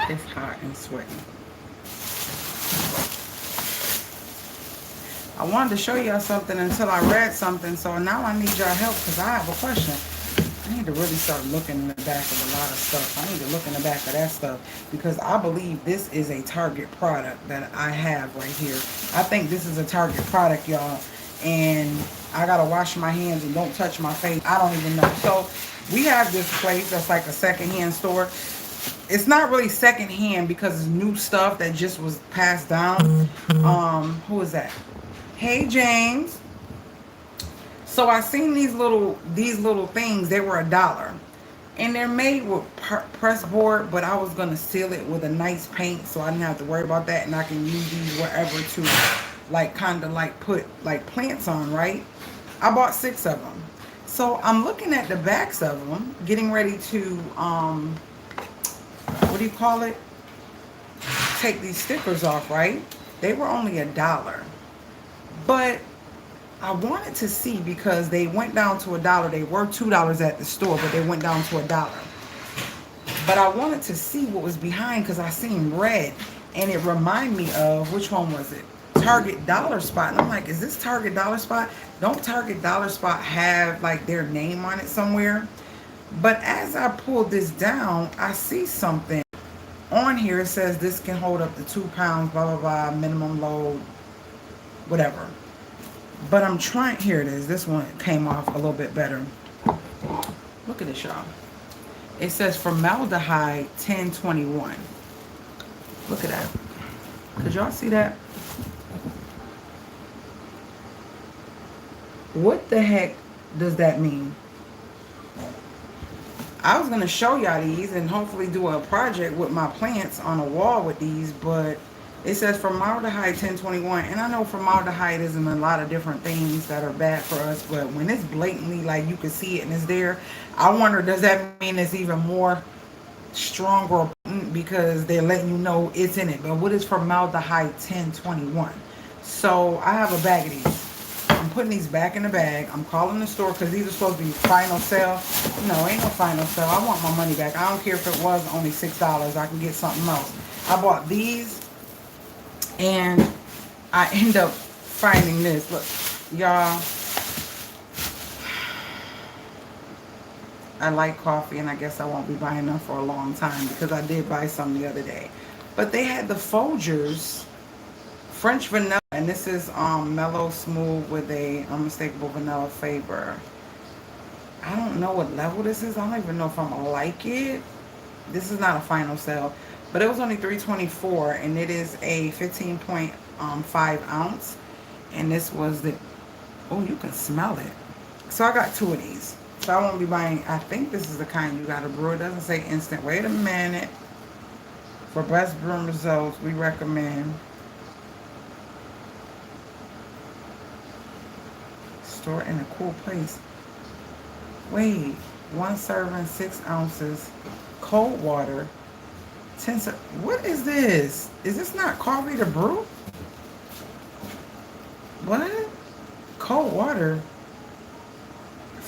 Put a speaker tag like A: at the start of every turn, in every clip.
A: It's hot and sweaty. I wanted to show y'all something until I read something, so now I need y'all help because I have a question. I need to really start looking in the back of a lot of stuff. I need to look in the back of that stuff because I believe this is a Target product that I have right here. I think this is a Target product, y'all. And I gotta wash my hands and don't touch my face. I don't even know. So we have this place that's like a secondhand store. It's not really secondhand because it's new stuff that just was passed down. Who is that? Hey James. So I seen these little things. They were $1, and they're made with press board. But I was gonna seal it with a nice paint, so I didn't have to worry about that, and I can use these wherever to, like, kind of like put like plants on. Right? I bought 6 of them. So I'm looking at the backs of them, getting ready to what do you call it? Take these stickers off. Right? They were only $1, but I wanted to see because they went down to $1. They were $2 at the store, but they went down to $1. But I wanted to see what was behind because I seen red, and it reminded me of, which one was it? Target Dollar Spot. And I'm like, is this Target Dollar Spot? Don't Target Dollar Spot have like their name on it somewhere? But as I pulled this down, I see something on here. It says this can hold up to 2 pounds, blah, blah, blah, minimum load, whatever. But I'm trying, here it is. This one came off a little bit better. Look at this, y'all. It says formaldehyde 1021. Look at that. Could y'all see that? What the heck does that mean? I was going to show y'all these and hopefully do a project with my plants on a wall with these, but it says formaldehyde 1021, and I know formaldehyde is in a lot of different things that are bad for us, but when it's blatantly, like, you can see it and it's there, I wonder, does that mean it's even more stronger because they're letting you know it's in it? But what is formaldehyde 1021? So I have a bag of these. I'm putting these back in the bag. I'm calling the store because these are supposed to be final sale. No, ain't no final sale. I want my money back. I don't care if it was only $6. I can get something else. I bought these, and I end up finding this. Look, y'all. I like coffee, and I guess I won't be buying them for a long time because I did buy some the other day. But they had the Folgers French vanilla, and this is mellow smooth with a unmistakable vanilla flavor. I don't know what level this is. I don't even know if I'm gonna like it. This is not a final sale, but it was only $3.24, and it is a 15.5 ounce. And this was the, oh, you can smell it. So I got 2 of these. So I won't be buying. I think this is the kind you gotta brew. It doesn't say instant. Wait a minute. For best brewing results, we recommend store in a cool place. Wait, 1 serving, 6 ounces, cold water, 10. What is this? Is this not coffee to brew? What? Cold water.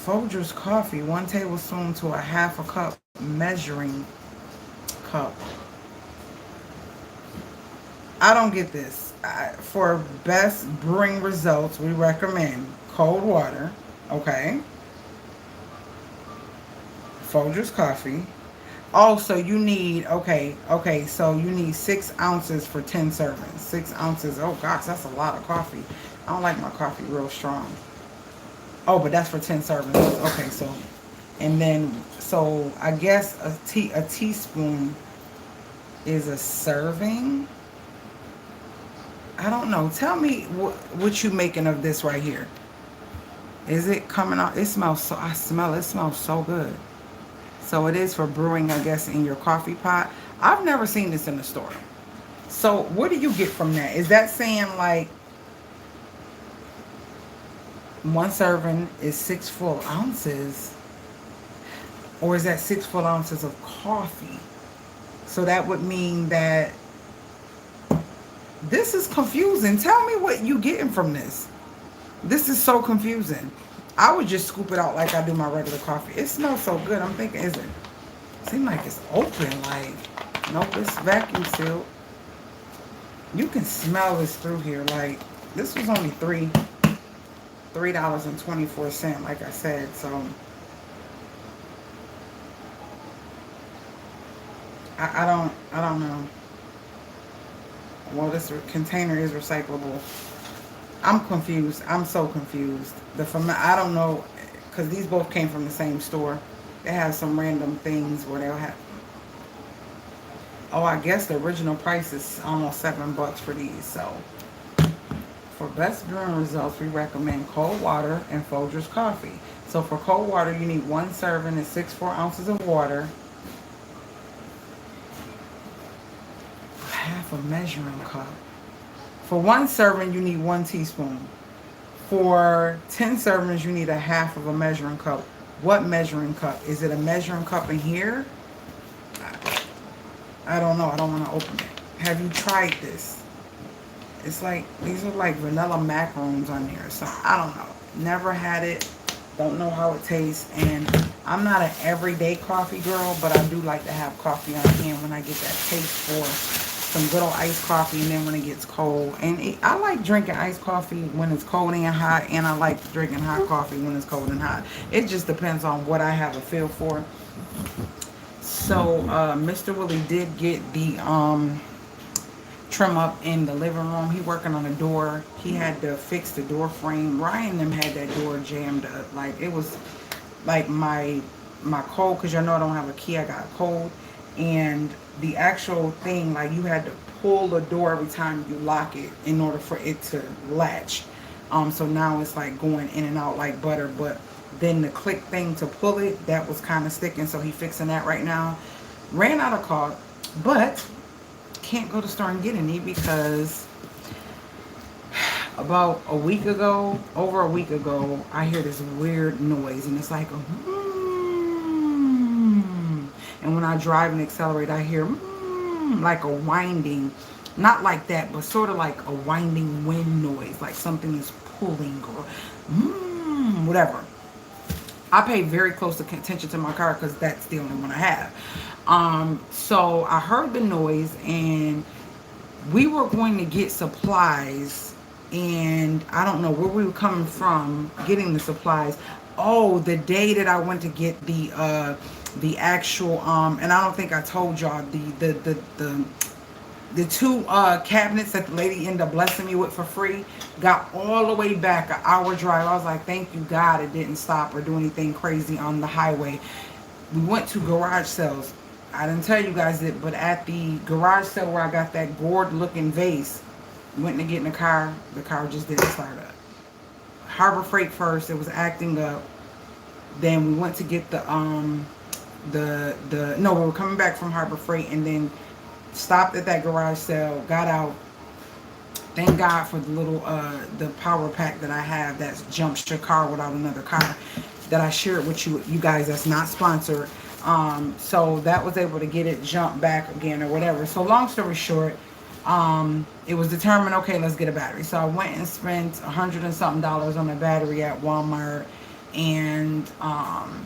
A: Folgers coffee, 1 tablespoon to a half a cup measuring cup. I don't get this. For best brewing results, we recommend cold water. Okay. Folgers coffee. Oh, so you need, okay, so you need 6 ounces for 10 servings. 6 ounces, oh gosh, that's a lot of coffee. I don't like my coffee real strong. Oh, but that's for 10 servings. Okay, so, and then, so I guess a teaspoon is a serving. I don't know. Tell me what you making of this right here. Is it coming out? It smells so, I smell it. It smells so good. So it is for brewing, I guess, in your coffee pot. I've never seen this in the store. So what do you get from that? Is that saying like 1 serving is 6 full ounces? Or is that 6 full ounces of coffee? So that would mean that this is confusing. Tell me what you getting from this. This is so confusing. I would just scoop it out like I do my regular coffee. It smells so good. I'm thinking, is it? Seems like it's open. Like, Nope, it's vacuum sealed. You can smell this through here. Like, this was only $3.24, like I said. So I don't know. Well, this container is recyclable. I'm confused. I'm so confused. I don't know, because these both came from the same store. They have some random things where they'll have. Oh, I guess the original price is almost $7 for these. So for best brewing results, we recommend cold water and Folgers coffee. So for cold water, you need 1 serving and 6 4 ounces of water. Half a measuring cup. For 1 serving, you need 1 teaspoon. For 10 servings, you need a half of a measuring cup. What measuring cup? Is it a measuring cup in here? I don't know. I don't want to open it. Have you tried this? It's like, these are like vanilla macaroons on here. So I don't know. Never had it. Don't know how it tastes. And I'm not an everyday coffee girl, but I do like to have coffee on hand when I get that taste for some good old iced coffee, and then when it gets cold. And I like drinking iced coffee when it's cold and hot, and I like drinking hot coffee when it's cold and hot. It just depends on what I have a feel for. So Mr. Willie did get the trim up in the living room. He working on a door. He had to fix the door frame. Ryan and them had that door jammed up. Like, it was like my code, because y'all know I don't have a key. I got a code. And the actual thing, like, you had to pull the door every time you lock it in order for it to latch. So now it's like going in and out like butter. But then the click thing to pull it, that was kind of sticking. So he fixing that right now. Ran out of caulk, but can't go to the store and get any, because about a week ago, over a week ago, I hear this weird noise, and it's like a and when I drive and accelerate, I hear like a winding, not like that, but sort of like a winding wind noise, like something is pulling or whatever. I pay very close attention to my car because that's the only one I have. So I heard the noise, and we were going to get supplies, and I don't know where we were coming from getting the supplies. Oh, the day that I went to get the actual and I don't think I told y'all the 2 cabinets that the lady ended up blessing me with for free, got all the way back an hour drive. I was like, thank you God it didn't stop or do anything crazy on the highway. We went to garage sales. I didn't tell you guys it, but at the garage sale where I got that gourd looking vase, went to get in the car just didn't start up. Harbor Freight first, it was acting up. Then we went to get no, we were coming back from Harbor Freight, and then stopped at that garage sale, got out. Thank God for the little the power pack that I have that jumps your car without another car, that I shared with you guys, that's not sponsored. So that was able to get it jump back again or whatever. So long story short, it was determined, okay, let's get a battery. So I went and spent $100 and something on a battery at Walmart. And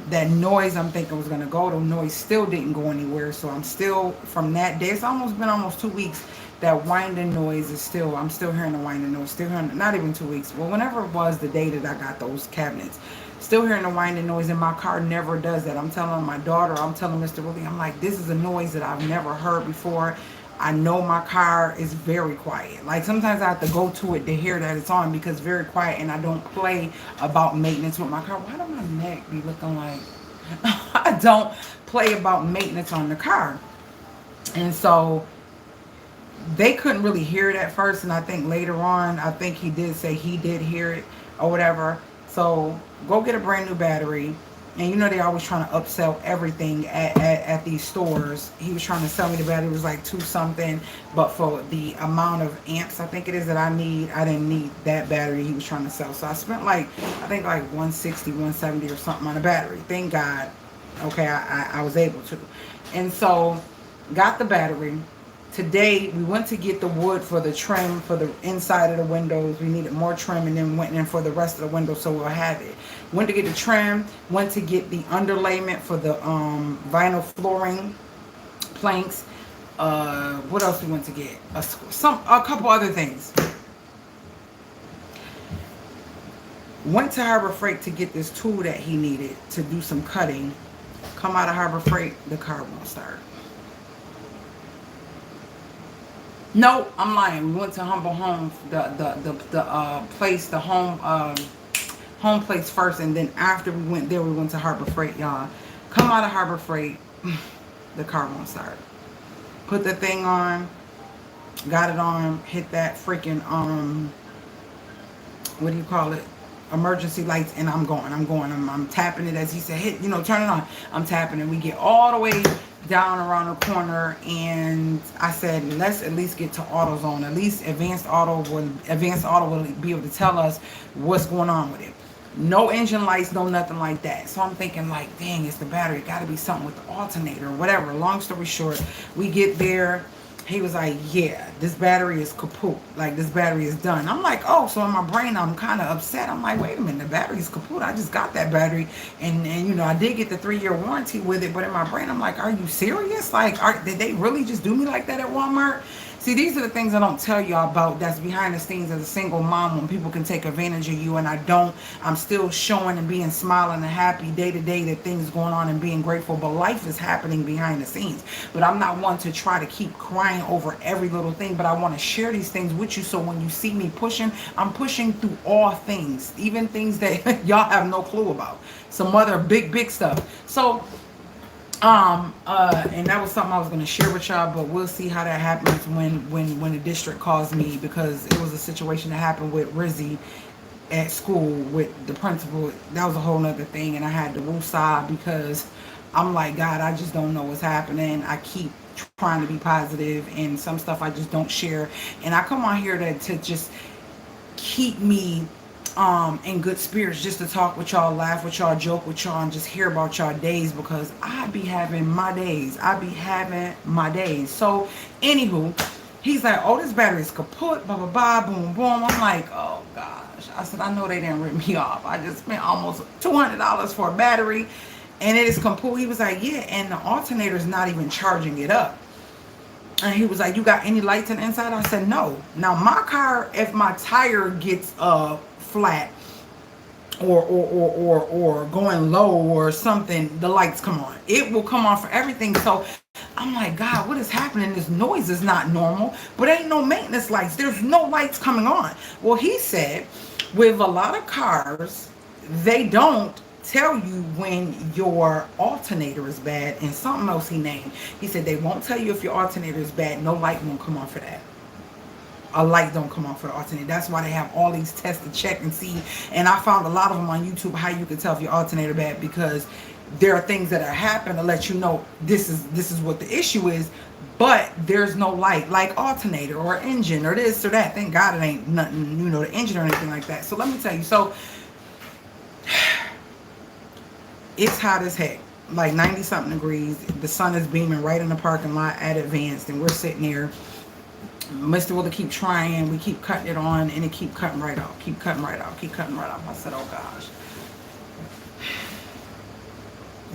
A: that noise I'm thinking was going to go, the noise still didn't go anywhere. So I'm still, from that day, it's been almost 2 weeks, that winding noise is still, I'm still hearing the winding noise, still hearing, not even 2 weeks, well, whenever it was the day that I got those cabinets, still hearing the winding noise, and my car never does that. I'm telling my daughter, I'm telling Mr. Willie, I'm like, this is a noise that I've never heard before. I know my car is very quiet. Like, sometimes I have to go to it to hear that it's on, because it's very quiet, and I don't play about maintenance with my car. Why do my neck be looking like I don't play about maintenance on the car? And so they couldn't really hear it at first, and I think later on, I think he did say he did hear it or whatever. So go get a brand new battery. And you know they always trying to upsell everything at these stores. He was trying to sell me the battery. It was like 2 something. But for the amount of amps I think it is that I need, I didn't need that battery he was trying to sell. So I spent like, I think like 160, 170 or something on a battery. Thank God. Okay, I was able to. And so got the battery. Today we went to get the wood for the trim for the inside of the windows. We needed more trim, and then went in for the rest of the windows, so we'll have it. Went to get the trim, went to get the underlayment for the vinyl flooring planks. What else we went to get? A couple other things. Went to Harbor Freight to get this tool that he needed to do some cutting. Come out of Harbor Freight, the car won't start. No, I'm lying. We went to Humble Home, the place, the home place first, and then after we went there, we went to Harbor Freight, y'all. Come out of Harbor Freight, the car won't start. Put the thing on, got it on, hit that freaking what do you call it? Emergency lights, and I'm tapping it as he said, hit, turn it on. I'm tapping it. We get all the way down around the corner, and I said, let's at least get to AutoZone. At least Advanced Auto will be able to tell us what's going on with it. No engine lights, no nothing like that. So I'm thinking like, dang, it's the battery. Got to be something with the alternator or whatever. Long story short, we get there. He was like, yeah, this battery is kaput. Like, this battery is done. I'm like, oh, so in my brain, I'm kind of upset. I'm like, wait a minute, the battery is kaput. I just got that battery. And I did get the 3-year warranty with it. But in my brain, I'm like, are you serious? Like, did they really just do me like that at Walmart? See, these are the things I don't tell y'all about that's behind the scenes as a single mom when people can take advantage of you, and I don't. I'm still showing and being smiling and happy day to day that things going on and being grateful, but life is happening behind the scenes. But I'm not one to try to keep crying over every little thing, but I want to share these things with you so when you see me pushing, I'm pushing through all things, even things that y'all have no clue about. Some other big stuff. So and that was something I was going to share with y'all, but we'll see how that happens when the district calls me, because it was a situation that happened with Rizzy at school with the principal. That was a whole nother thing, and I had to woosah because I'm like, God, I just don't know what's happening. I keep trying to be positive, and some stuff I just don't share, and I come on here to just keep me in good spirits, just to talk with y'all, laugh with y'all, joke with y'all, and just hear about y'all days, because I be having my days. So anywho, he's like, oh, this battery is kaput, blah blah blah, boom boom. I'm like, oh gosh. I said, I know they didn't rip me off. I just spent almost $200 for a battery and it is kaput. He was like, yeah, and the alternator is not even charging it up. And he was like, you got any lights in the inside? I said, no. Now my car, if my tire gets flat or going low or something, the lights come on. It will come on for everything. So I'm like, God, what is happening? This noise is not normal, but ain't no maintenance lights. There's no lights coming on. Well, he said with a lot of cars, they don't tell you when your alternator is bad, and something else he named. He said they won't tell you if your alternator is bad. No light won't come on for that. A light don't come on for the alternator. That's why they have all these tests to check and see. And I found a lot of them on YouTube how you can tell if your alternator bad, because there are things that are happening to let you know this is what the issue is, but there's no light, like alternator or engine or this or that. Thank God it ain't nothing, the engine or anything like that. So let me tell you, so it's hot as heck, like 90 something degrees. The sun is beaming right in the parking lot at Advanced, and we're sitting there. Mr. Wilder keep trying, we keep cutting it on, and it keep cutting right off, keep cutting right off. I said, oh gosh.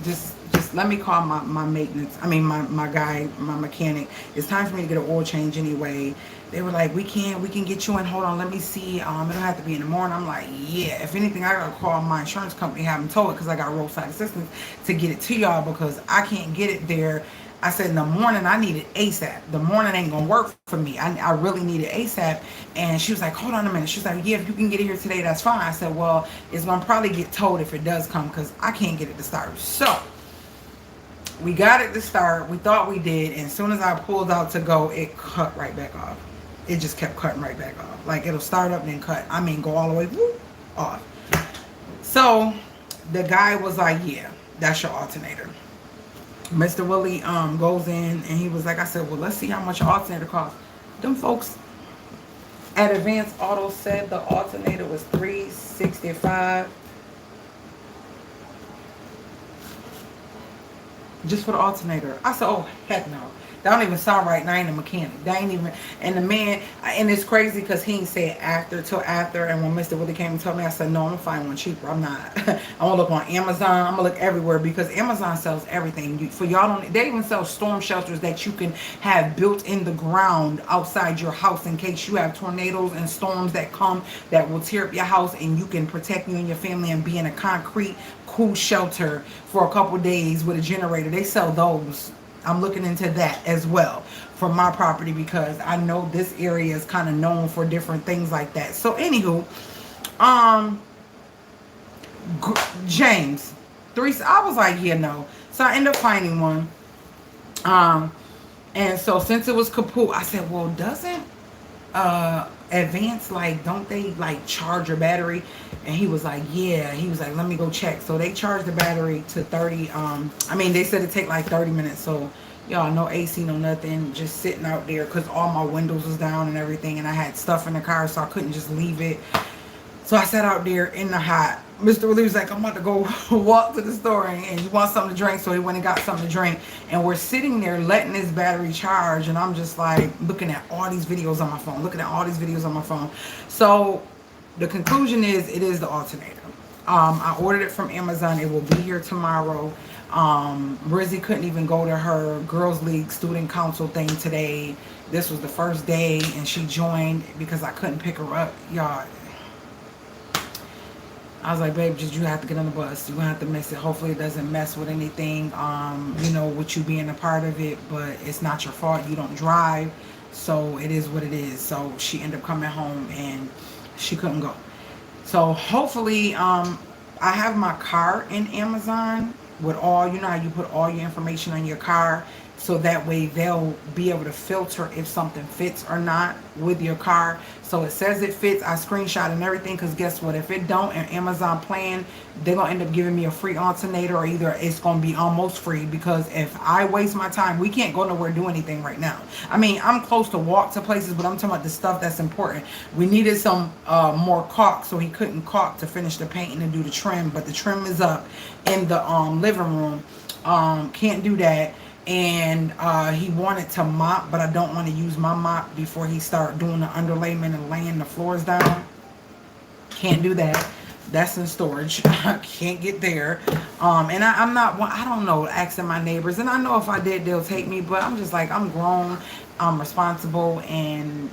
A: Just let me call my maintenance, my guy, my mechanic. It's time for me to get an oil change anyway. They were like, we can get you in, hold on, let me see, it'll have to be in the morning. I'm like, yeah, if anything, I gotta call my insurance company, have them tow it, because I got roadside assistance to get it to y'all, because I can't get it there. I said in the morning, I need it ASAP. The morning ain't gonna work for me. I really need it ASAP. And she was like, hold on a minute. She was like, yeah, if you can get it here today, that's fine. I said, well, it's gonna probably get towed if it does come, because I can't get it to start. So we got it to start. We thought we did. And as soon as I pulled out to go, it cut right back off. It just kept cutting right back off. Like, it'll start up and then cut. Go all the way whoop, off. So the guy was like, yeah, that's your alternator. Mr. Willie goes in, and he was like, I said, well, let's see how much your alternator costs. Them folks at Advanced Auto said the alternator was $365 just for the alternator. I said, oh, heck no. That don't even sound right. And I ain't a mechanic. That ain't even. And the man, and it's crazy because he ain't say after till after. And when Mr. Willie came and told me, I said, no, I'm gonna find one cheaper. I'm not. I'm gonna look on Amazon. I'm gonna look everywhere because Amazon sells everything. For y'all don't. They even sell storm shelters that you can have built in the ground outside your house in case you have tornadoes and storms that come that will tear up your house, and you can protect you and your family and be in a concrete cool shelter for a couple days with a generator. They sell those. I'm looking into that as well for my property because I know this area is kind of known for different things like that. So anywho, James, I was like, yeah, no. So I ended up finding one. And so since it was kaput, I said, well, doesn't Advance, like, don't they like charge your battery? And he was like, yeah. He was like, let me go check. So they charged the battery to 30. I mean, they said it take like 30 minutes. So y'all, no AC, no nothing, just sitting out there because all my windows was down and everything, and I had stuff in the car, so I couldn't just leave it. So I sat out there in the hot. Mr. Willie was like, I'm about to go walk to the store and you want something to drink. So he went and got something to drink. And we're sitting there letting this battery charge. And I'm just like looking at all these videos on my phone. So the conclusion is it is the alternator. I ordered it from Amazon. It will be here tomorrow. Rizzy couldn't even go to her Girls League student council thing today. This was the first day and she joined because I couldn't pick her up. Y'all, I was like, babe, just you have to get on the bus. You're going to have to miss it. Hopefully it doesn't mess with anything, you know, with you being a part of it. But it's not your fault. You don't drive. So it is what it is. So she ended up coming home and she couldn't go. So hopefully I have my car in Amazon with all, you know how you put all your information on your car. So that way they'll be able to filter if something fits or not with your car. So it says it fits. I screenshot and everything because guess what? If it don't and Amazon plan, they're going to end up giving me a free alternator, or either it's going to be almost free, because if I waste my time, we can't go nowhere do anything right now. I mean, I'm close to walk to places, but I'm talking about the stuff that's important. We needed some more caulk, so he couldn't caulk to finish the painting and do the trim, but the trim is up in the living room. Can't do that. And he wanted to mop, but I don't want to use my mop before he start doing the underlayment and laying the floors down. Can't do that. That's in storage. I can't get there. And I'm not, I don't know, asking my neighbors. And I know if I did, they'll take me. But I'm just like, I'm grown. I'm responsible. And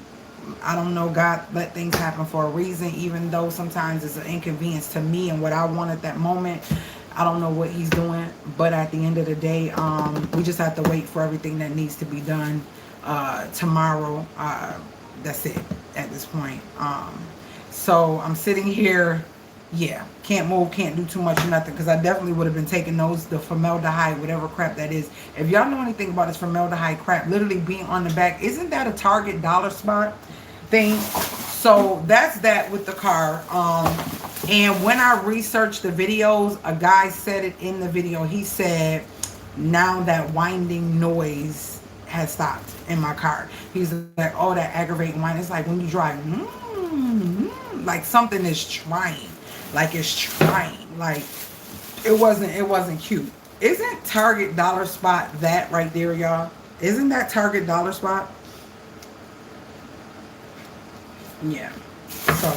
A: I don't know, God let things happen for a reason, even though sometimes it's an inconvenience to me and what I want at that moment. I don't know what he's doing, but at the end of the day, we just have to wait for everything that needs to be done tomorrow. That's it at this point. So I'm sitting here, yeah, can't move, can't do too much or nothing, because I definitely would have been taking those, the formaldehyde, whatever crap that is. If y'all know anything about this formaldehyde crap, literally being on the back, isn't that a Target dollar spot thing? So that's that with the car. And when I researched the videos, a guy said it in the video. He said, now that winding noise has stopped in my car. He's like, oh, that aggravating whine. It's like when you drive, like something is trying. Like it's trying. Like it wasn't cute. Isn't Target dollar spot that right there, y'all? Isn't that Target dollar spot? Yeah. So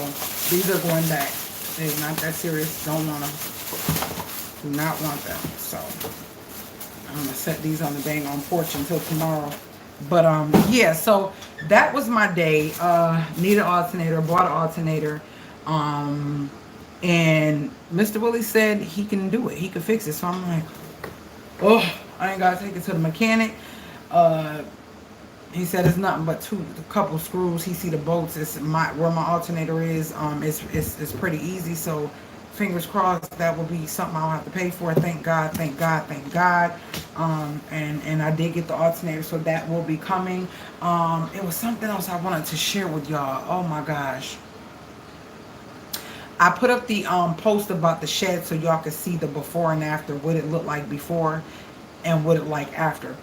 A: these are going back. They're not that serious. Don't want them. Do not want them. So I'm gonna set these on the dang on porch until tomorrow. But yeah, so that was my day. Need an alternator, bought an alternator. And Mr. Willie said he can do it. He could fix it. So I'm like, oh, I ain't gotta take it to the mechanic. He said it's nothing but a couple screws. He see the bolts. It's where my alternator is. It's pretty easy. So fingers crossed that will be something I'll have to pay for. Thank God, thank God, thank God. And I did get the alternator, so that will be coming. It was something else I wanted to share with y'all. Oh my gosh. I put up the post about the shed so y'all can see the before and after, what it looked like before and what it like after.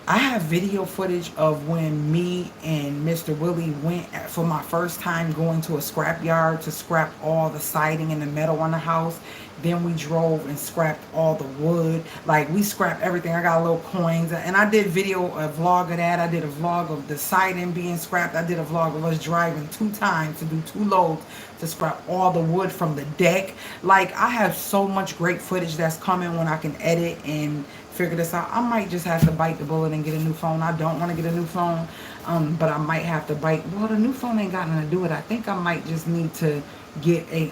A: I have video footage of when me and Mr. Willie went for my first time going to a scrap yard to scrap all the siding and the metal on the house. Then we drove and scrapped all the wood. Like, we scrapped everything. I got little coins. And I did a vlog of that. I did a vlog of the siding being scrapped. I did a vlog of us driving 2 times to do 2 loads to scrap all the wood from the deck. Like, I have so much great footage that's coming when I can edit and figure this out. I might just have to bite the bullet and get a new phone. I don't want to get a new phone, but I might have to well, the new phone ain't got nothing to do with it. I think I might just need to get a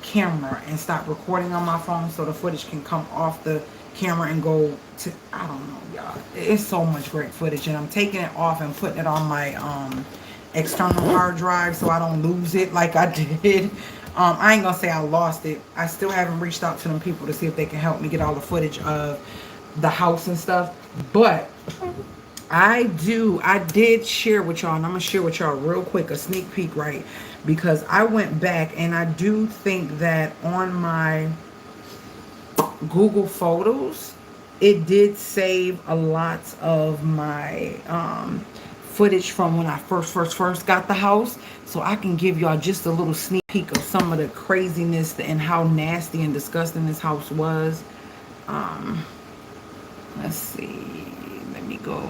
A: camera and stop recording on my phone so the footage can come off the camera and go to, I don't know, y'all. It's so much great footage, and I'm taking it off and putting it on my external hard drive so I don't lose it like I did. I ain't gonna say I lost it. I still haven't reached out to them people to see if they can help me get all the footage of the house and stuff, but I did share with y'all, and I'm gonna share with y'all real quick a sneak peek, right? Because I went back and I do think that on my Google Photos, it did save a lot of my footage from when I first got the house, so I can give y'all just a little sneak peek of some of the craziness and how nasty and disgusting this house was. Let's see, let me go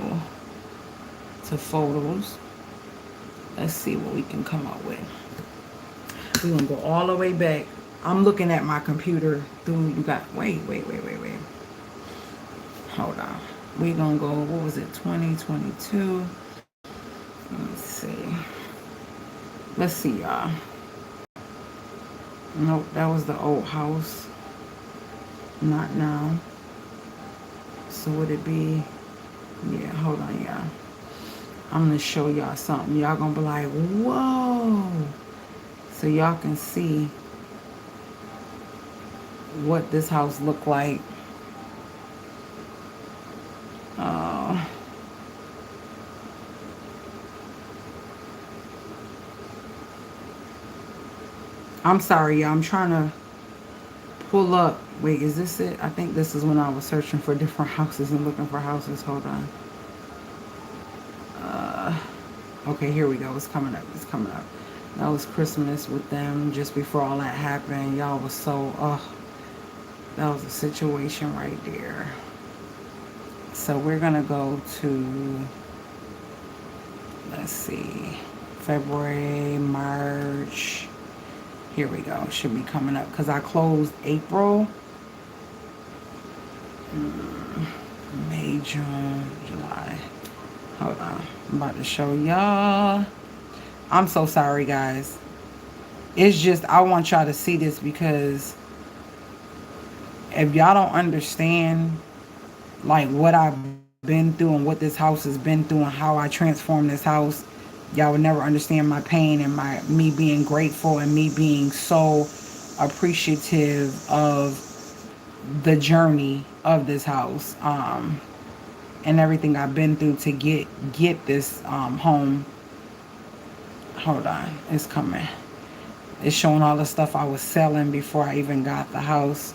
A: to photos. Let's see what we can come up with. We're gonna go all the way back. I'm looking at my computer through, you got, wait. Hold on. We're gonna go, what was it, 2022? Let's see. Let's see, y'all. Nope, that was the old house. Not now. So would it be, yeah, hold on, y'all. I'm gonna show y'all something. Y'all gonna be like, whoa. So y'all can see what this house looked like. I'm sorry, y'all. I'm trying to pull up. Wait, is this it? I think this is when I was searching for different houses and looking for houses. Hold on. Okay, here we go. It's coming up. It's coming up. That was Christmas with them just before all that happened. Y'all was so, that was a situation right there. So we're going to go to, let's see, February, March. Here we go. Should be coming up because I closed April, May, June, July. Hold on. I'm about to show y'all. I'm so sorry, guys. It's just, I want y'all to see this because if y'all don't understand, like, what I've been through and what this house has been through and how I transformed this house, y'all would never understand my pain and me being grateful and me being so appreciative of the journey of this house, and everything I've been through to get this home. Hold on, it's coming. It's showing all the stuff I was selling before I even got the house.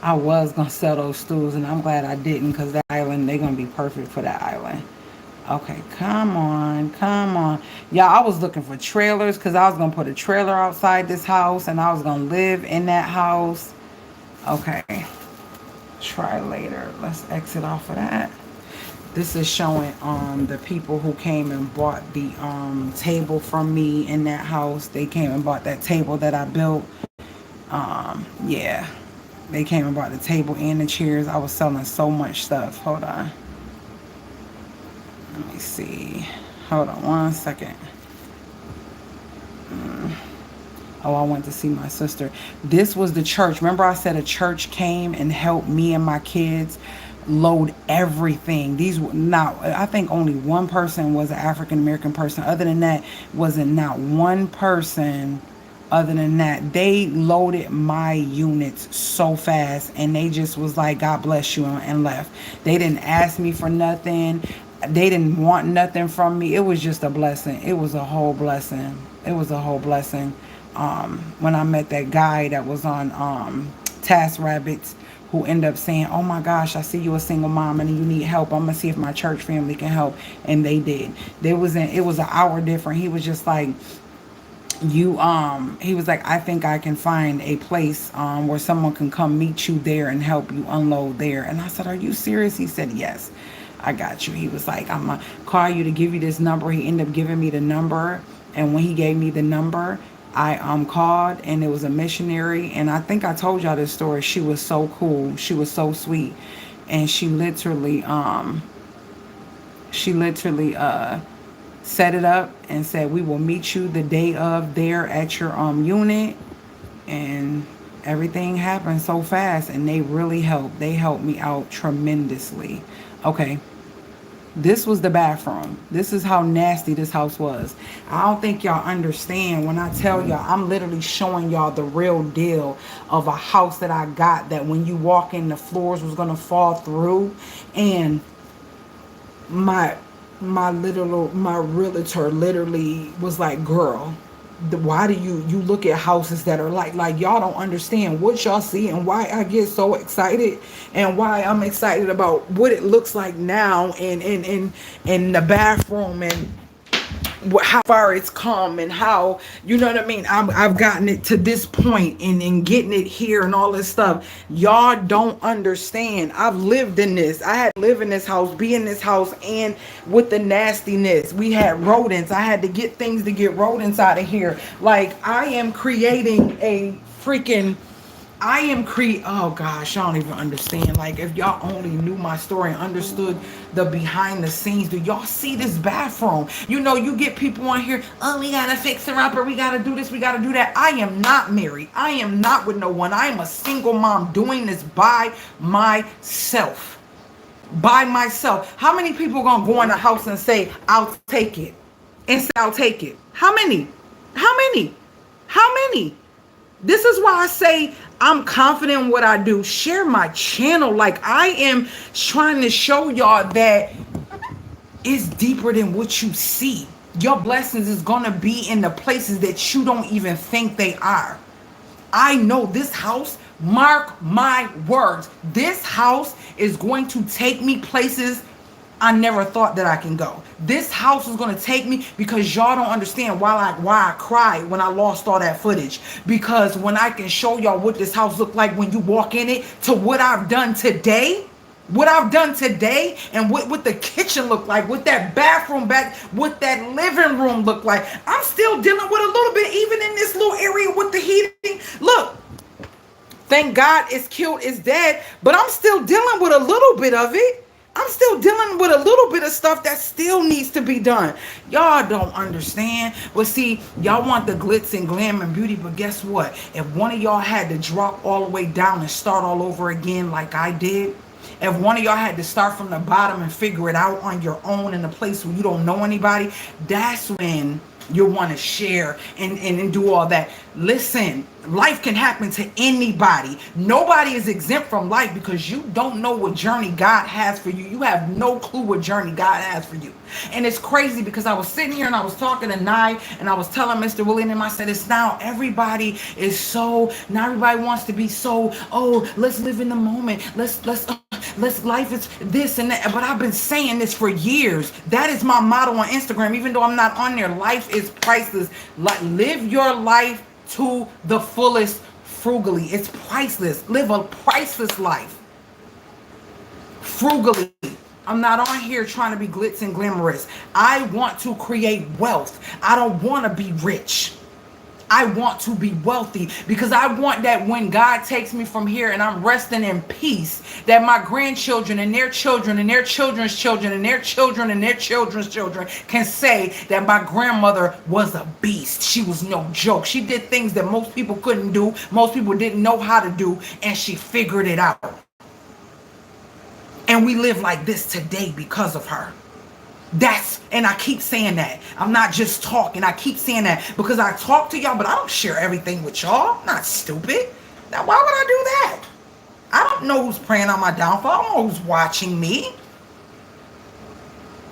A: I was gonna sell those stools, and I'm glad I didn't, because that island, they're gonna be perfect for that island. Okay, come on. Y'all, I was looking for trailers because I was gonna put a trailer outside this house and I was gonna live in that house. Okay, try later. Let's exit off of that. This is showing the people who came and bought the table from me in that house. They came and bought that table that I built. Yeah, they came and bought the table and the chairs. I was selling so much stuff. Hold on. Let me see. Hold on one second. Oh, I went to see my sister. This was the church. Remember I said a church came and helped me and my kids load everything. I think only one person was an African American person. Other than that, wasn't not one person. Other than that, they loaded my units so fast, and they just was like, God bless you, and left. They didn't ask me for nothing. They didn't want nothing from me. It was just a blessing. It was a whole blessing. When I met that guy that was on Task Rabbits, who end up saying, oh my gosh, I see you a single mom and you need help. I'm gonna see if my church family can help. And they did. It was an hour different. He was just like, he was like, I think I can find a place where someone can come meet you there and help you unload there. And I said, are you serious? He said, yes, I got you. He was like, I'm gonna call you to give you this number. He ended up giving me the number, and when he gave me the number, I called, and it was a missionary. And I think I told y'all this story. She was so cool, she was so sweet, and she literally set it up and said, we will meet you the day of there at your unit. And everything happened so fast, and they really helped. They helped me out tremendously. Okay, this was the bathroom. This is how nasty this house was. I don't think y'all understand when I tell y'all, I'm literally showing y'all the real deal of a house that I got, that when you walk in, the floors was gonna fall through. And my realtor literally was like, girl, why do you look at houses that are like y'all don't understand what y'all see, and why I get so excited, and why I'm excited about what it looks like now, and in the bathroom, and how far it's come, and how, you know what I mean, I've gotten it to this point, and getting it here and all this stuff. Y'all don't understand. I've lived in this. I had to live in this house, be in this house, and with the nastiness, we had rodents. I had to get things to get rodents out of here. Like, I am creating a freaking oh gosh, I don't even understand. Like, if y'all only knew my story and understood the behind the scenes. Do y'all see this bathroom? You know, you get people on here, oh, we gotta fix her up, or we gotta do this, we gotta do that. I am not married. I am not with no one. I am a single mom doing this by myself. By myself. How many people gonna go in the house and say, I'll take it? And say, I'll take it. How many? How many? How many? This is why I say I'm confident in what I do. Share my channel. Like, I am trying to show y'all that it's deeper than what you see. Your blessings is going to be in the places that you don't even think they are. I know this house, mark my words, this house is going to take me places I never thought that I can go. This house is going to take me, because y'all don't understand why I cried when I lost all that footage. Because when I can show y'all what this house looked like when you walk in it, to what I've done today, and what the kitchen looked like, what that bathroom back, what that living room looked like. I'm still dealing with a little bit, even in this little area with the heating. Look, thank God it's killed, it's dead, but I'm still dealing with a little bit of it. I'm still dealing with a little bit of stuff that still needs to be done. Y'all don't understand. But see, y'all want the glitz and glam and beauty, but guess what? If one of y'all had to drop all the way down and start all over again like I did, if one of y'all had to start from the bottom and figure it out on your own in a place where you don't know anybody, that's when you'll want to share and do all that. Listen, life can happen to anybody. Nobody is exempt from life, because you don't know what journey God has for you. You have no clue what journey God has for you. And it's crazy, because I was sitting here and I was talking to Nye, and I was telling Mr. Willie and him, I said, it's now everybody is so, now everybody wants to be so, oh, let's live in the moment. Let's life is this and that. But I've been saying this for years. That is my motto on Instagram, even though I'm not on there. Life is priceless. Live your life to the fullest frugally. It's priceless. Live a priceless life frugally. I'm not on here trying to be glitz and glamorous. I want to create wealth. I don't want to be rich. I want to be wealthy, because I want that when God takes me from here and I'm resting in peace, that my grandchildren and their children and their children's children and their children and their children's children can say that my grandmother was a beast. She was no joke. She did things that most people couldn't do, most people didn't know how to do, and she figured it out. And we live like this today because of her. And I keep saying that. I'm not just talking. I keep saying that because I talk to y'all, but I don't share everything with y'all. I'm not stupid. Now, why would I do that? I don't know who's praying on my downfall. I don't know who's watching me.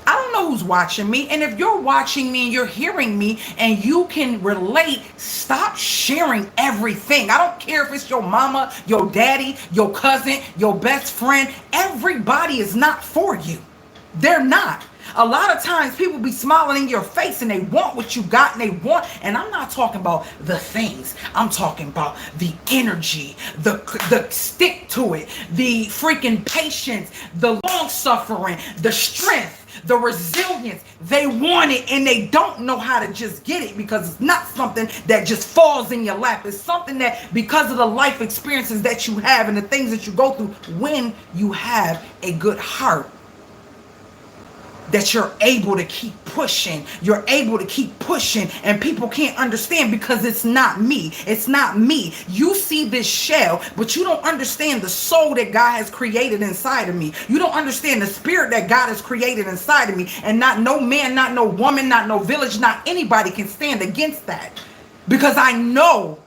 A: I don't know who's watching me. And if you're watching me and you're hearing me and you can relate, stop sharing everything. I don't care if it's your mama, your daddy, your cousin, your best friend. Everybody is not for you. They're not. A lot of times people be smiling in your face and they want what you got and they want, and I'm not talking about the things. I'm talking about the energy, the stick to it, the freaking patience, the long suffering, the strength, the resilience. They want it and they don't know how to just get it, because it's not something that just falls in your lap. It's something that, because of the life experiences that you have and the things that you go through, when you have a good heart, that you're able to keep pushing. You're able to keep pushing, and people can't understand because it's not me. It's not me. You see this shell, but you don't understand the soul that God has created inside of me. You don't understand the spirit that God has created inside of me, and not no man, not no woman, not no village, not anybody can stand against that, because I know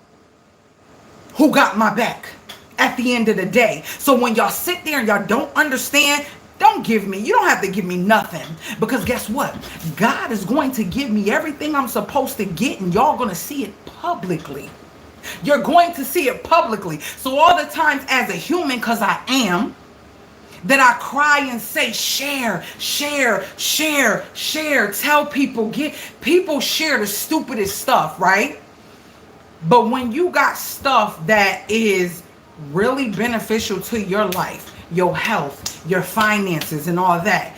A: who got my back at the end of the day. So when y'all sit there and y'all don't understand, you don't have to give me nothing, because guess what? God is going to give me everything I'm supposed to get, and y'all going to see it publicly. You're going to see it publicly. So all the times as a human, because I am, that I cry and say, share, share, share, share, tell people, people share the stupidest stuff, right? But when you got stuff that is really beneficial to your life, your health, your finances, and all that,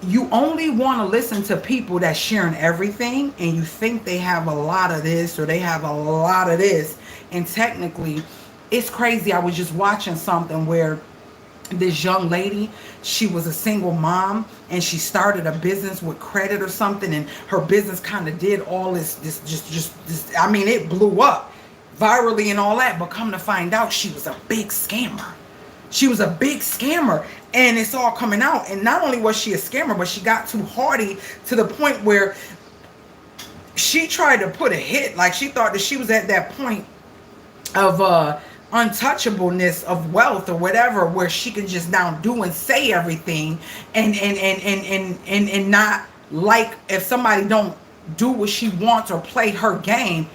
A: you only want to listen to people that's sharing everything, and you think they have a lot of this or they have a lot of this. And technically, it's crazy. I was just watching something where this young lady, she was a single mom, and she started a business with credit or something, and her business kind of did all this, I mean, it blew up virally and all that, but come to find out, she was a big scammer. She was a big scammer, and it's all coming out. And not only was she a scammer, but she got too hardy to the point where she tried to put a hit. Like, she thought that she was at that point of untouchableness of wealth or whatever, where she can just now do and say everything, and not, like, if somebody don't do what she wants or play her game,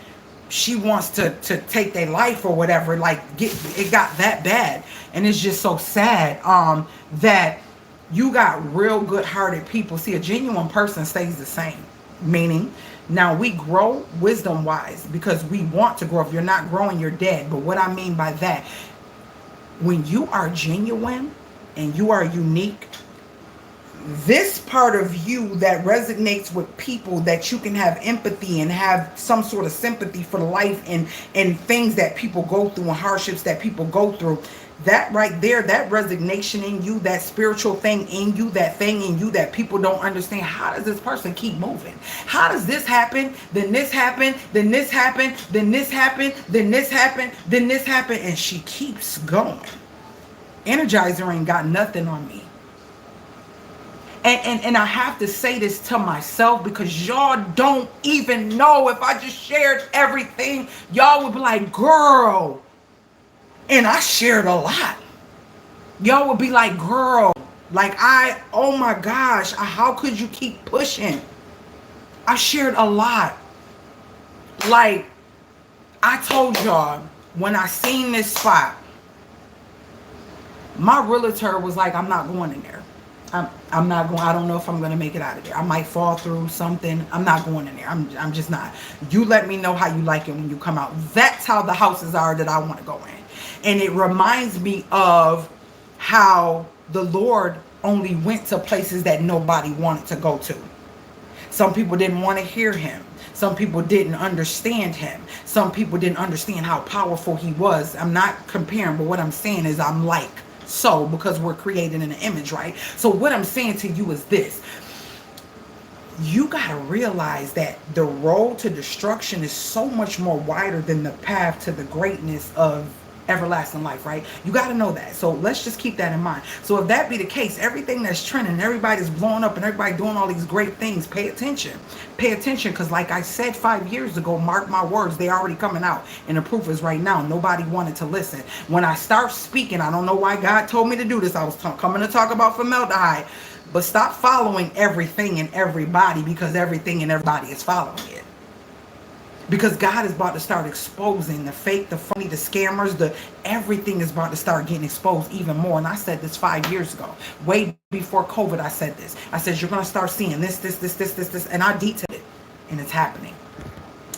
A: she wants to take their life or whatever. Like, it got that bad. And it's just so sad that you got real good-hearted people. See, a genuine person stays the same. Meaning, now we grow wisdom-wise because we want to grow. If you're not growing, you're dead. But what I mean by that, when you are genuine and you are unique, this part of you that resonates with people, that you can have empathy and have some sort of sympathy for life and things that people go through and hardships that people go through, that right there, that resignation in you, that spiritual thing in you, that thing in you that people don't understand. How does this person keep moving? How does this happen? Then this happen, then this happen, then this happen, then this happen, then this happen, and she keeps going. Energizer ain't got nothing on me. And I have to say this to myself, because y'all don't even know. If I just shared everything, y'all would be like, girl. And I shared a lot. Y'all would be like, girl, like, oh my gosh, how could you keep pushing? I shared a lot. Like, I told y'all, when I seen this spot, my realtor was like, I'm not going in there. I'm not going. I don't know if I'm going to make it out of there. I might fall through something. I'm not going in there. I'm just not. You let me know how you like it when you come out. That's how the houses are that I want to go in. And it reminds me of how the Lord only went to places that nobody wanted to go to. Some people didn't want to hear him. Some people didn't understand him. Some people didn't understand how powerful he was. I'm not comparing, but what I'm saying is I'm like, so, because we're created in an image, right? So what I'm saying to you is this. You got to realize that the road to destruction is so much more wider than the path to the greatness of everlasting life, right? You got to know that. So let's just keep that in mind. So if that be the case, everything that's trending, everybody's blowing up and everybody doing all these great things, pay attention. Pay attention, because like I said 5 years ago, mark my words, they already coming out and the proof is right now. Nobody wanted to listen. When I start speaking, I don't know why God told me to do this. I was coming to talk about formaldehyde, but stop following everything and everybody, because everything and everybody is following it. Because God is about to start exposing the fake, the phony, the scammers, everything is about to start getting exposed even more. And I said this 5 years ago, way before COVID. I said this. I said, you're going to start seeing this, and I detailed it, and it's happening,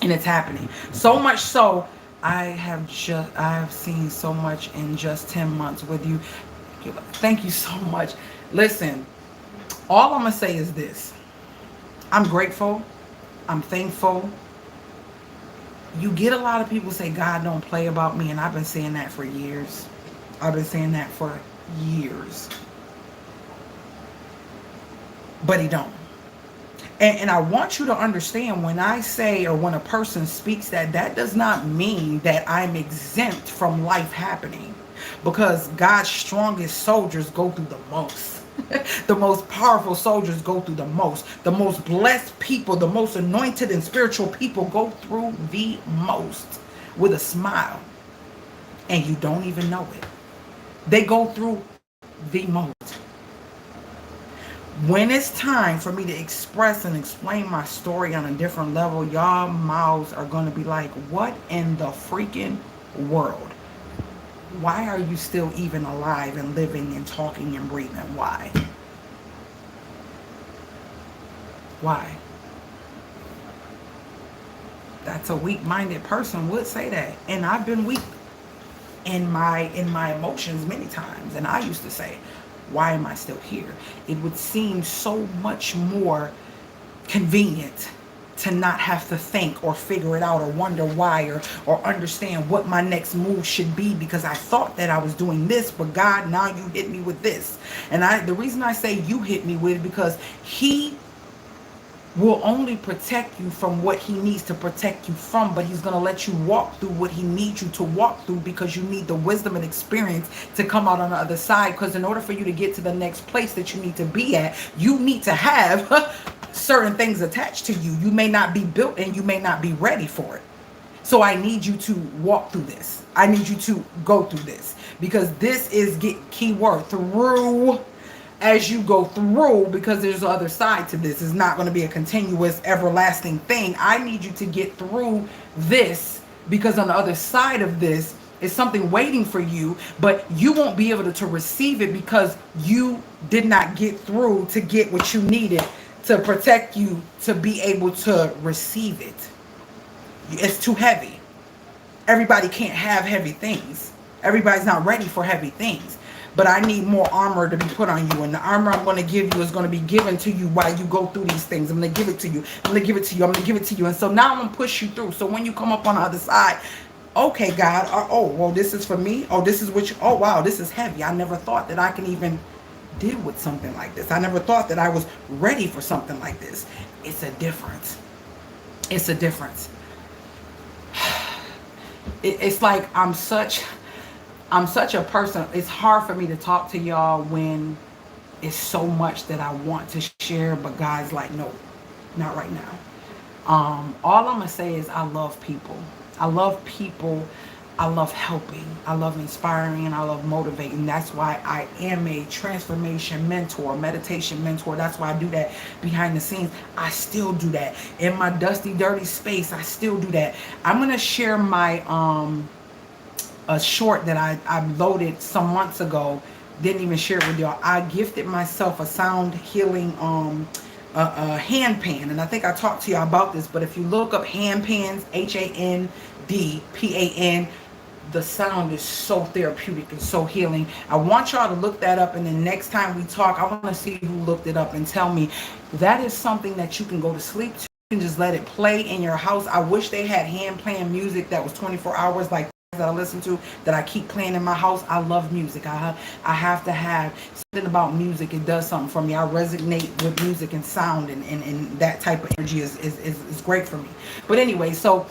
A: and it's happening. So much so, I have seen so much in just 10 months with you. Thank you so much. Listen, all I'm gonna say is this: I'm grateful. I'm thankful. You get a lot of people say God don't play about me, and I've been saying that for years. I've been saying that for years. But he don't. And I want you to understand, when I say, or when a person speaks that does not mean that I'm exempt from life happening. Because God's strongest soldiers go through the most. The most powerful soldiers go through the most. The most blessed people, the most anointed and spiritual people go through the most with a smile. And you don't even know it. They go through the most. When it's time for me to express and explain my story on a different level, y'all mouths are going to be like, what in the freaking world? Why are you still even alive and living and talking and breathing? Why? Why? That's a weak-minded person would say that. And I've been weak in my emotions many times. And I used to say, why am I still here? It would seem so much more convenient to not have to think or figure it out or wonder why or understand what my next move should be, because I thought that I was doing this, but God, now you hit me with this. And the reason I say you hit me with, because he will only protect you from what he needs to protect you from, but he's going to let you walk through what he needs you to walk through, because you need the wisdom and experience to come out on the other side. Because in order for you to get to the next place that you need to be at, you need to have certain things attached to you. You may not be built and you may not be ready for it. So I need you to walk through this. I need you to go through this, because this is keyword through. As you go through, because there's the other side to this. It's not going to be a continuous, everlasting thing. I need you to get through this, because on the other side of this is something waiting for you, but you won't be able to receive it because you did not get through to get what you needed to protect you to be able to receive it. It's too heavy. Everybody can't have heavy things. Everybody's not ready for heavy things. But I need more armor to be put on you. And the armor I'm going to give you is going to be given to you while you go through these things. I'm going to give it to you. I'm going to give it to you. I'm going to give it to you. And so now I'm going to push you through. So when you come up on the other side, okay, God, oh, well, this is for me. Oh, this is what you, oh, wow, this is heavy. I never thought that I can even deal with something like this. I never thought that I was ready for something like this. It's a difference. It's a difference. It's like I'm such a person. It's hard for me to talk to y'all when it's so much that I want to share, but God's like, no, not right now. All I'm gonna say is I love people. I love people. I love helping. I love inspiring, and I love motivating. That's why I am a transformation mentor, meditation mentor. That's why I do that behind the scenes. I still do that in my dusty, dirty space. I still do that. I'm gonna share my a short that I loaded some months ago. Didn't even share it with y'all. I gifted myself a sound healing a hand pan, and I think I talked to y'all about this, but if you look up hand pans, HANDPAN, the sound is so therapeutic and so healing. I want y'all to look that up, and then next time we talk, I want to see who looked it up and tell me. That is something that you can go to sleep to and just let it play in your house. I wish they had hand playing music that was 24 hours like that I listen to, that I keep playing in my house. I love music. I have to have something about music. It does something for me. I resonate with music and sound, and that type of energy is great for me. But anyway, so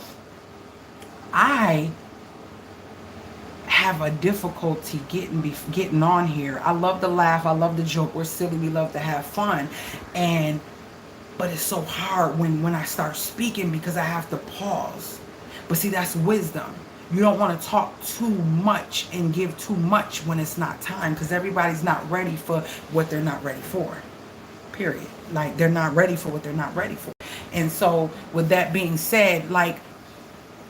A: I have a difficulty getting on here. I love to laugh. I love to joke. We're silly. We love to have fun. But it's so hard when I start speaking because I have to pause. But see, that's wisdom. You don't want to talk too much and give too much when it's not time, because everybody's not ready for what they're not ready for. Period. Like, they're not ready for what they're not ready for. And so with that being said, like,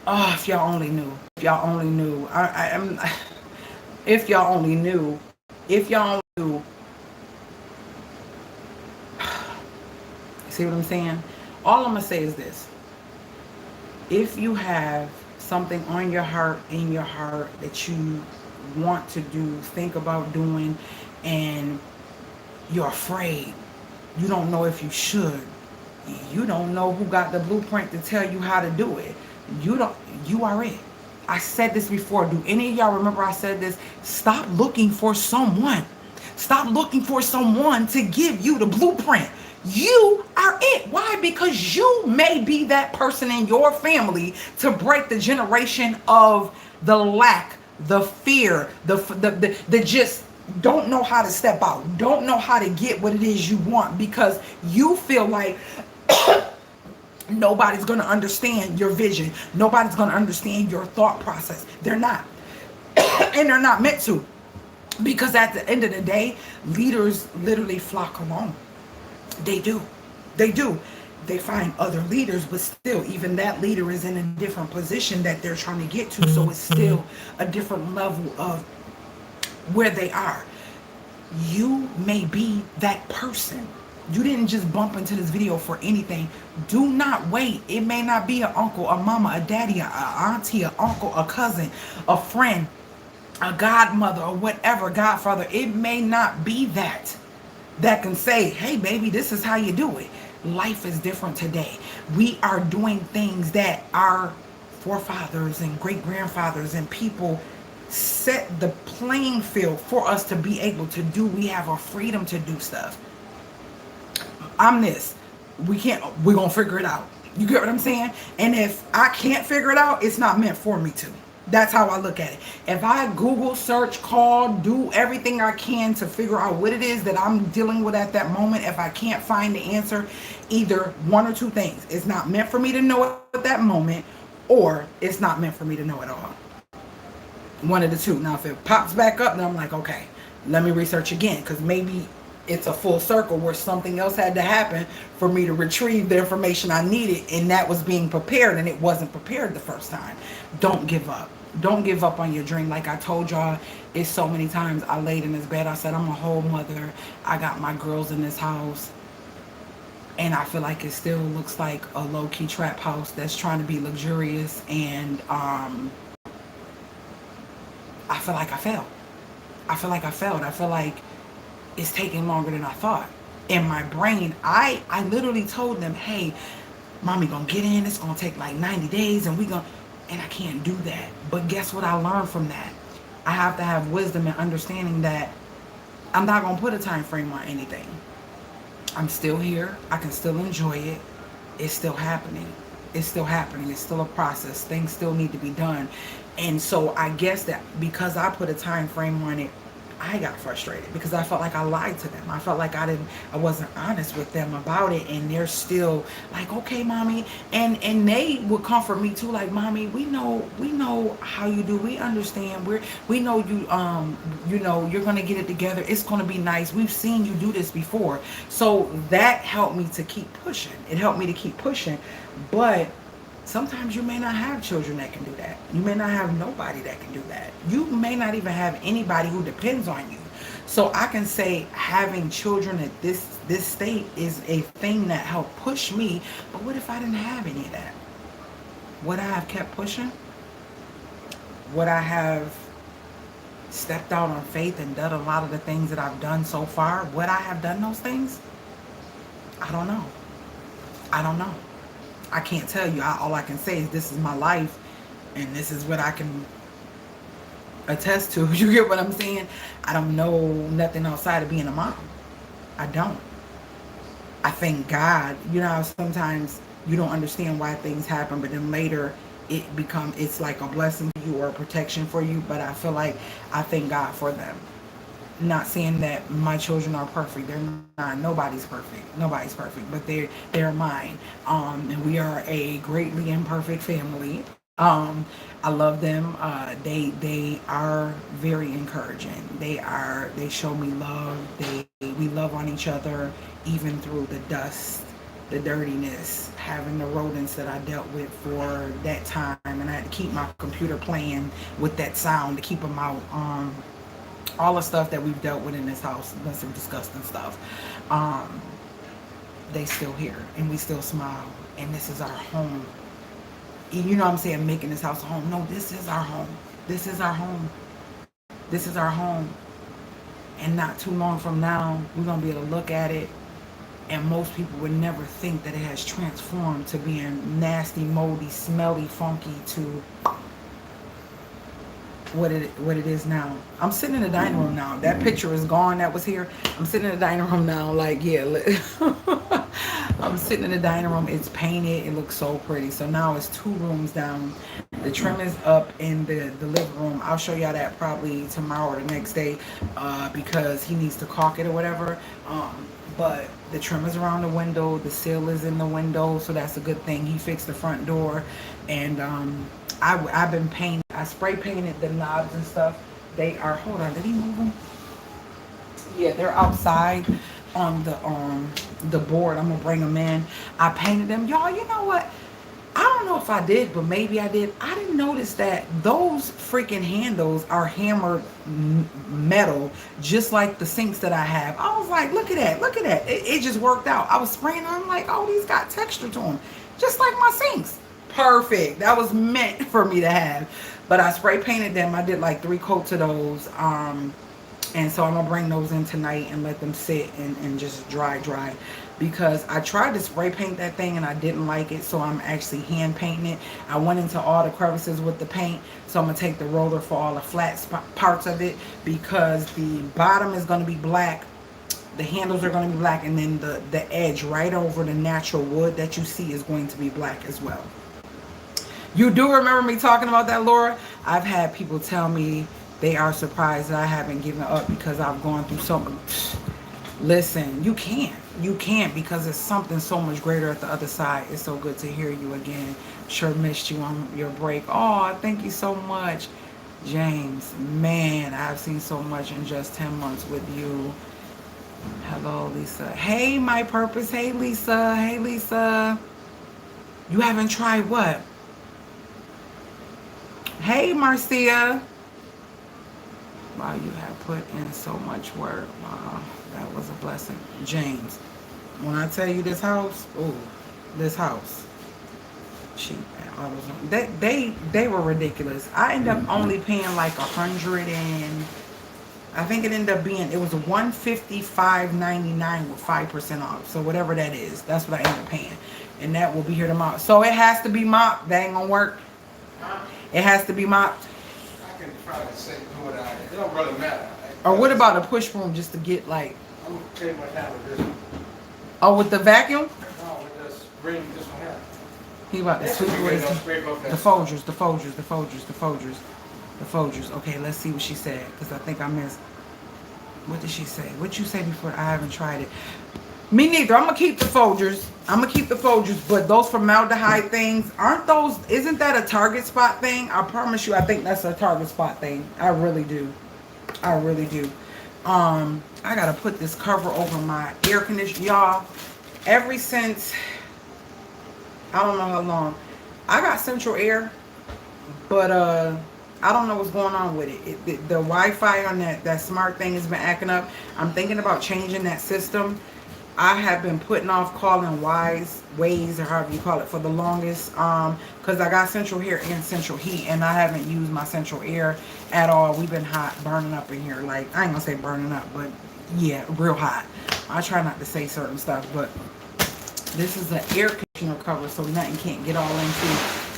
A: oh, if y'all only knew. If y'all only knew. If y'all only knew. If y'all only knew. See what I'm saying? All I'm going to say is this. If you have something on your heart, in your heart, that you want to do, think about doing, and you're afraid, you don't know if you should, you don't know who got the blueprint to tell you how to do it, you are it. I said this before. Do any of y'all remember I said this? Stop looking for someone. Stop looking for someone to give you the blueprint. You are it. Why? Because you may be that person in your family to break the generation of the lack, the fear, the just don't know how to step out, don't know how to get what it is you want, because you feel like nobody's going to understand your vision. Nobody's going to understand your thought process. They're not. And they're not meant to. Because at the end of the day, leaders literally flock alone. They do. They do. They find other leaders, but still, even that leader is in a different position that they're trying to get to. So it's still a different level of where they are. You may be that person. You didn't just bump into this video for anything. Do not wait. It may not be an uncle, a mama, a daddy, a auntie, a uncle, a cousin, a friend, a godmother, or whatever, godfather. It may not be that can say, hey, baby, this is how you do it. Life is different today. We are doing things that our forefathers and great-grandfathers and people set the playing field for us to be able to do. We have a freedom to do stuff. I'm this. We're going to figure it out. You get what I'm saying? And if I can't figure it out, it's not meant for me to. That's how I look at it. If I Google, search, call, do everything I can to figure out what it is that I'm dealing with at that moment, if I can't find the answer, either one or two things. It's not meant for me to know it at that moment, or it's not meant for me to know it all. One of the two. Now, if it pops back up, then I'm like, okay, let me research again, because maybe it's a full circle where something else had to happen for me to retrieve the information I needed, and that was being prepared, and it wasn't prepared the first time. Don't give up. Don't give up on your dream. Like I told y'all, it's so many times I laid in this bed, I said, I'm a whole mother. I got my girls in this house, and I feel like it still looks like a low-key trap house that's trying to be luxurious, and I feel like I failed. I feel like I failed. I feel like it's taking longer than I thought. In my brain, I literally told them, hey, mommy gonna get in, it's gonna take like 90 days, and I can't do that. But guess what I learned from that? I have to have wisdom and understanding that I'm not gonna put a time frame on anything. I'm still here. I can still enjoy it. It's still happening. It's still happening. It's still a process. Things still need to be done. And so I guess that because I put a time frame on it, I got frustrated because I felt like I lied to them. I felt like I wasn't honest with them about it, and they're still like, okay, mommy, and they would comfort me too, like, mommy, we know how you do. We understand. We know you you're gonna get it together. It's gonna be nice. We've seen you do this before. So that helped me to keep pushing. It helped me to keep pushing. But sometimes you may not have children that can do that. You may not have nobody that can do that. You may not even have anybody who depends on you. So I can say having children at this state is a thing that helped push me. But what if I didn't have any of that? Would I have kept pushing? Would I have stepped out on faith and done a lot of the things that I've done so far? Would I have done those things? I don't know. I don't know. I can't tell you. All I can say is this is my life, and this is what I can attest to. You get what I'm saying? I don't know nothing outside of being a mom. I don't. I thank God. You know, sometimes you don't understand why things happen, but then later it's like a blessing to you or a protection for you. But I feel like I thank God for them. Not saying that my children are perfect. They're not. Nobody's perfect. Nobody's perfect. But they're mine. And we are a greatly imperfect family. I love them. They are very encouraging. They show me love. We love on each other even through the dust, the dirtiness, having the rodents that I dealt with for that time, and I had to keep my computer playing with that sound to keep them out. All the stuff that we've dealt with in this house, that's some disgusting stuff. Um, they still here, and we still smile, and this is our home. You know what I'm saying? Making this house a home. No, this is our home. This is our home. This is our home. And not too long from now, we're gonna be able to look at it, and most people would never think that it has transformed to being nasty, moldy, smelly, funky to what it is now. I'm sitting in the dining room now. That picture is gone that was here. I'm sitting in the dining room now, like, yeah. I'm sitting in the dining room. It's painted. It looks so pretty. So now it's 2 rooms down. The trim is up in the living room. I'll show y'all that probably tomorrow or the next day, because he needs to caulk it or whatever. But the trim is around the window. The seal is in the window, so that's a good thing. He fixed the front door, and I've been painting. I spray painted the knobs and stuff. They are, hold on, did he move them? Yeah, they're outside on the board. I'm gonna bring them in. I painted them. Y'all, you know what? I don't know if I did, but maybe I did. I didn't notice that those freaking handles are hammered metal, just like the sinks that I have. I was like, look at that, look at that. It just worked out. I was spraying them, I'm like, oh, these got texture to them, just like my sinks. Perfect. That was meant for me to have. But I spray painted them. I did like 3 coats of those. And so I'm gonna bring those in tonight and let them sit and just dry. Because I tried to spray paint that thing and I didn't like it, so I'm actually hand painting it. I went into all the crevices with the paint, so I'm gonna take the roller for all the flat parts of it, because the bottom is gonna be black, the handles are going to be black, and then the edge right over the natural wood that you see is going to be black as well. You do remember me talking about that, Laura? I've had people tell me they are surprised that I haven't given up because I've gone through so much. Listen, you can't, because it's something so much greater at the other side. It's so good to hear you again. Sure missed you on your break. Oh, thank you so much, James. Man, I've seen so much in just 10 months with you. Hello, Lisa. Hey, My Purpose. Hey, Lisa. Hey, Lisa. You haven't tried what? Hey, Marcia. Wow, you have put in so much work. Wow, that was a blessing. James, when I tell you this house, ooh, this house, cheap. They were ridiculous. I ended up only paying like 100 and I think it ended up being, it was $155.99 with 5% off. So whatever that is, that's what I ended up paying. And that will be here tomorrow. So it has to be mopped. That ain't gonna work. It has to be mopped.
B: I can try to say do it out. It don't really matter.
A: Or what about a push broom just to get like?
B: I'm gonna tell you what happened with this one.
A: Oh, with the vacuum?
B: No, with this bring this one out.
A: He about to sweep away the Folgers. Okay, let's see what she said, because I think I missed. What did she say? What you say before? I haven't tried it. Me neither. I'm gonna keep the Folgers. But those formaldehyde things, aren't those? Isn't that a Target Spot thing? I promise you, I think that's a Target Spot thing. I really do. I gotta put this cover over my air conditioner, y'all. Ever since, I don't know how long, I got central air, but I don't know what's going on with it. The Wi-Fi on that smart thing has been acting up. I'm thinking about changing that system. I have been putting off calling Wyze, or however you call it, for the longest, because I got central air and central heat, and I haven't used my central air at all. We've been hot, burning up in here. Like, I ain't gonna say burning up, but yeah, real hot. I try not to say certain stuff, but this is an air conditioner cover, so nothing can't get all into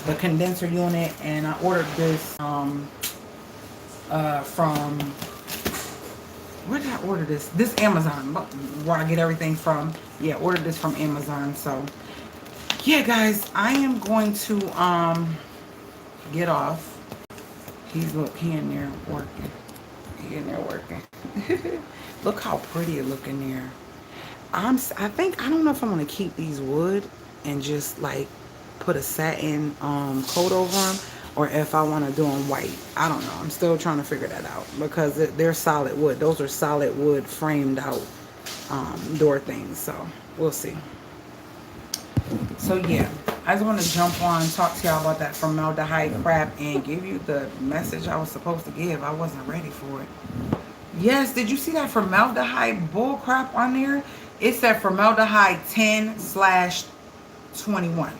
A: the condenser unit. And I ordered this from, where did I order this? This Amazon, where I get everything from. Yeah, ordered this from Amazon. So yeah, guys, I am going to get off. Look, he in there working. He in there working. Look how pretty it look in there. I don't know if I'm gonna keep these wood and just like put a satin coat over them, or if I want to do them white. I don't know. I'm still trying to figure that out because they're solid wood. Those are solid wood framed out door things. So we'll see. So yeah, I just want to jump on and talk to y'all about that formaldehyde crap and give you the message I was supposed to give. I wasn't ready for it. Yes, did you see that formaldehyde bull crap on there? It said formaldehyde 10/21.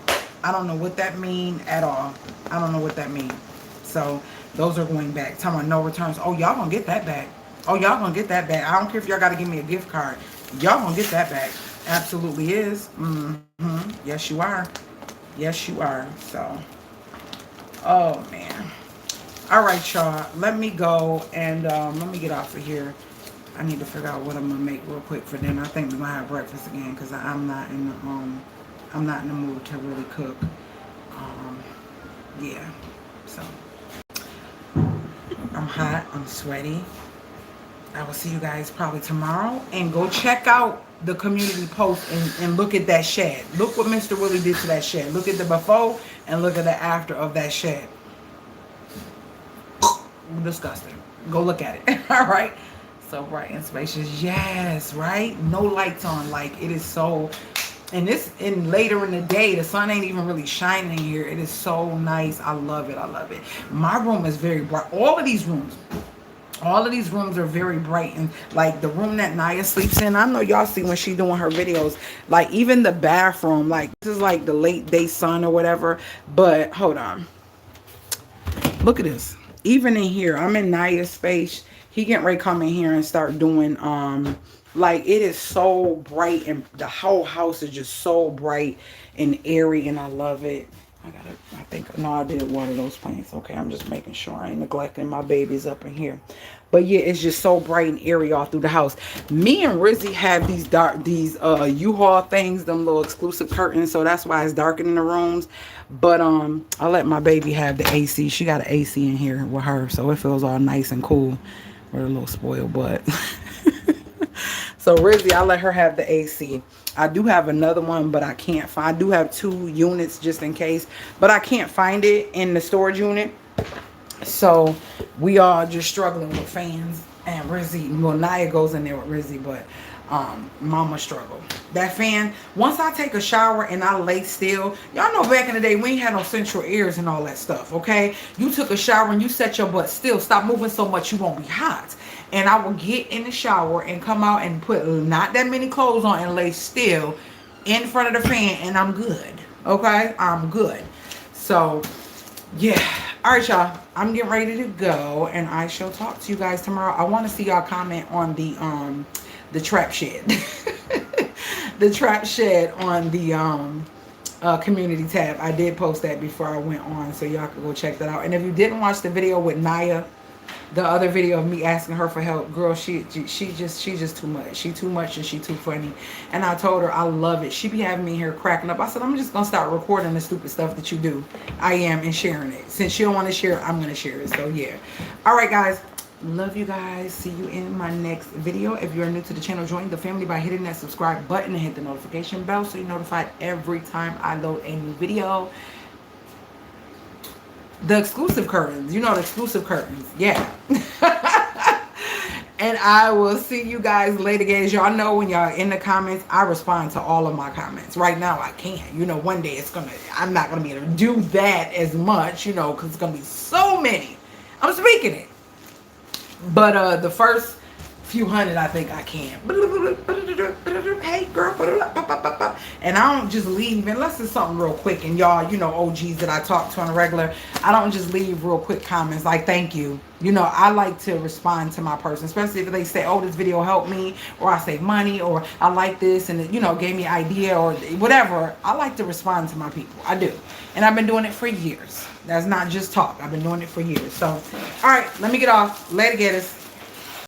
A: I don't know what that mean at all. I don't know what that means. So those are going back. Talking about no returns. Oh, y'all gonna get that back. Oh, y'all gonna get that back. I don't care if y'all gotta give me a gift card. Y'all gonna get that back. Absolutely is. Yes, you are. Yes, you are. So, oh man. All right, y'all. Let me go and let me get off of here. I need to figure out what I'm gonna make real quick for dinner. I think we're gonna have breakfast again because I'm not in the mood to really cook. Yeah. So I'm hot. I'm sweaty. I will see you guys probably tomorrow. And go check out the community post and look at that shed. Look what Mr. Willie did to that shed. Look at the before and look at the after of that shed. Disgusting. Go look at it. All right. So bright and spacious. Yes, right? No lights on. Like it is so. And later in the day, the sun ain't even really shining here. It is so nice. I love it. I love it. My room is very bright. All of these rooms are very bright. And like the room that Naya sleeps in, I know y'all see when she doing her videos, like even the bathroom, like this is like the late day sun or whatever. But hold on. Look at this. Even in here, I'm in Naya's space. He getting ready to come in here and start doing, like it is so bright and the whole house is just so bright and airy and I love it. I did water those plants. Okay, I'm just making sure I ain't neglecting my babies up in here. But yeah, it's just so bright and airy all through the house. Me and Rizzy have these U-Haul things, them little exclusive curtains, so that's why it's darker in the rooms. But I let my baby have the AC. She got an AC in here with her, so it feels all nice and cool. We're a little spoiled, but so Rizzy, I let her have the AC. I do have another one, but I can't find. I do have 2 units just in case, but I can't find it in the storage unit. So we are just struggling with fans. And Rizzy, well, Naya goes in there with Rizzy, but Mama struggle. That fan, once I take a shower and I lay still, y'all know back in the day we ain't had no central airs and all that stuff, okay? You took a shower and you set your butt still. Stop moving so much you won't be hot. And I will get in the shower and come out and put not that many clothes on and lay still in front of the fan and I'm good, okay? I'm good. So, yeah. All right, y'all. I'm getting ready to go and I shall talk to you guys tomorrow. I want to see y'all comment on the trap shed. The trap shed on the community tab. I did post that before I went on, so y'all can go check that out. And if you didn't watch the video with Naya, the other video of me asking her for help, girl, she's just too much. She too much and she too funny. And I told her I love it. She be having me here cracking up. I said, I'm just gonna start recording the stupid stuff that you do. I am, and sharing it. Since she don't want to share, I'm gonna share it. So yeah. All right, guys. Love you guys. See you in my next video. If you're new to the channel, join the family by hitting that subscribe button and hit the notification bell so you're notified every time I load a new video. The exclusive curtains. You know the exclusive curtains. Yeah. And I will see you guys later, guys. Y'all know when y'all in the comments, I respond to all of my comments. Right now, I can't. You know, one day I'm not going to be able to do that as much, you know, because it's going to be so many. I'm speaking it. But the first few hundred, I think I can. Hey, girl. And I don't just leave unless it's something real quick. And y'all, you know, OGs that I talk to on a regular, I don't just leave real quick comments like, thank you. You know, I like to respond to my person, especially if they say, oh, this video helped me, or I save money, or I like this, and it, you know, gave me an idea, or whatever. I like to respond to my people. I do. And I've been doing it for years. That's not just talk. I've been doing it for years. So, all right, let me get off. Later, getters.